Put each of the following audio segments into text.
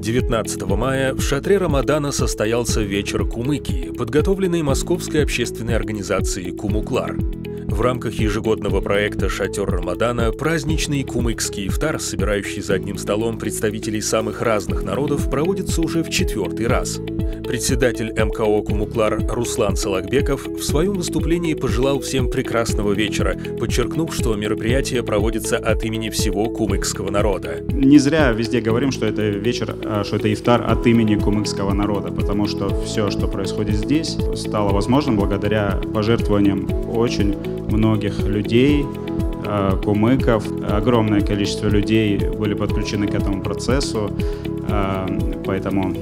19 мая в шатре Рамадана состоялся вечер кумыки, подготовленный Московской общественной организацией «Кумуклар». В рамках ежегодного проекта «Шатер Рамадана» праздничный кумыкский ифтар, собирающий за одним столом представителей самых разных народов, проводится уже в 4-й раз. Председатель МКО «Кумуклар» Руслан Салахбеков в своем выступлении пожелал всем прекрасного вечера, подчеркнув, что мероприятие проводится от имени всего кумыкского народа. Не зря везде говорим, что это вечер, что это ифтар от имени кумыкского народа, потому что все, что происходит здесь, стало возможным благодаря пожертвованиям очень многих людей, кумыков. Огромное количество людей были подключены к этому процессу, поэтому,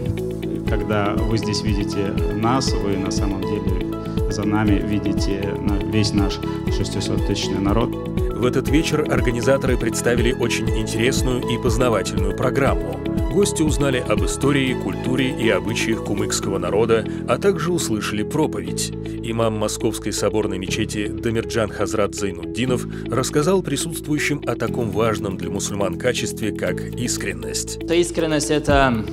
когда вы здесь видите нас, вы на самом деле за нами видите весь наш 600-тысячный народ. В этот вечер организаторы представили очень интересную и познавательную программу. Гости узнали об истории, культуре и обычаях кумыкского народа, а также услышали проповедь. Имам Московской соборной мечети Дамирджан Хазрат Зайнуддинов рассказал присутствующим о таком важном для мусульман качестве, как искренность. Искренность – это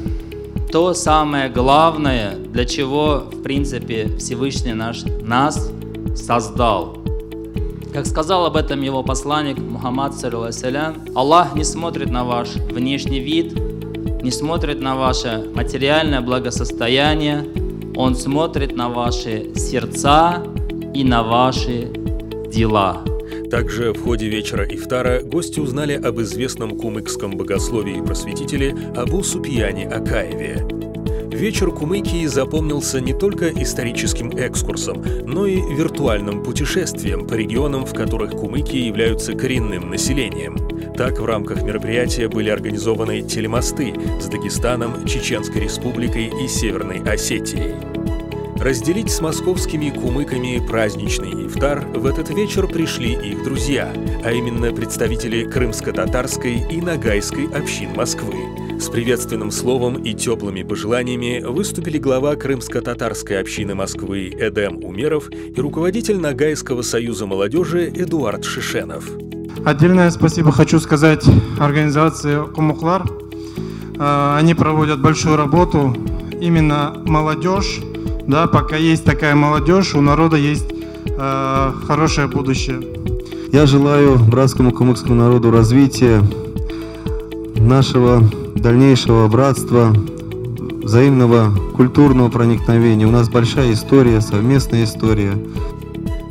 то самое главное, для чего, в принципе, Всевышний нас создал. Как сказал об этом его посланник Мухаммад, Аллах не смотрит на ваш внешний вид, не смотрит на ваше материальное благосостояние, Он смотрит на ваши сердца и на ваши дела. Также в ходе вечера ифтара гости узнали об известном кумыкском богословии и просветителе Абу Супьяне Акаеве. Вечер кумыкии запомнился не только историческим экскурсом, но и виртуальным путешествием по регионам, в которых кумыки являются коренным населением. Так, в рамках мероприятия были организованы телемосты с Дагестаном, Чеченской Республикой и Северной Осетией. Разделить с московскими кумыками праздничный ифтар в этот вечер пришли их друзья, а именно представители крымско-татарской и ногайской общин Москвы. С приветственным словом и теплыми пожеланиями выступили глава крымско-татарской общины Москвы Эдем Умеров и руководитель Ногайского союза молодежи Эдуард Шишенов. Отдельное спасибо хочу сказать организации «Кумуклар». Они проводят большую работу, именно молодежь. Да, пока есть такая молодежь, у народа есть хорошее будущее. Я желаю братскому кумыкскому народу развития, нашего дальнейшего братства, взаимного культурного проникновения. У нас большая история, совместная история.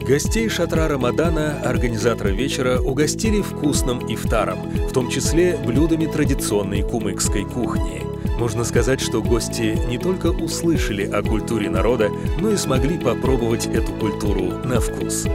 Гостей шатра Рамадана организаторы вечера угостили вкусным ифтаром, в том числе блюдами традиционной кумыкской кухни. Можно сказать, что гости не только услышали о культуре народа, но и смогли попробовать эту культуру на вкус.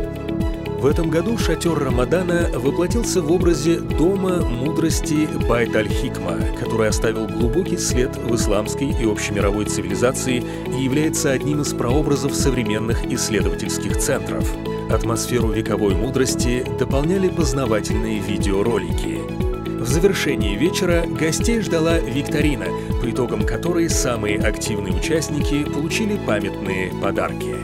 В этом году шатер Рамадана воплотился в образе Дома мудрости Байт-аль-Хикма, который оставил глубокий след в исламской и общемировой цивилизации и является одним из прообразов современных исследовательских центров. Атмосферу вековой мудрости дополняли познавательные видеоролики. В завершении вечера гостей ждала викторина, по итогам которой самые активные участники получили памятные подарки.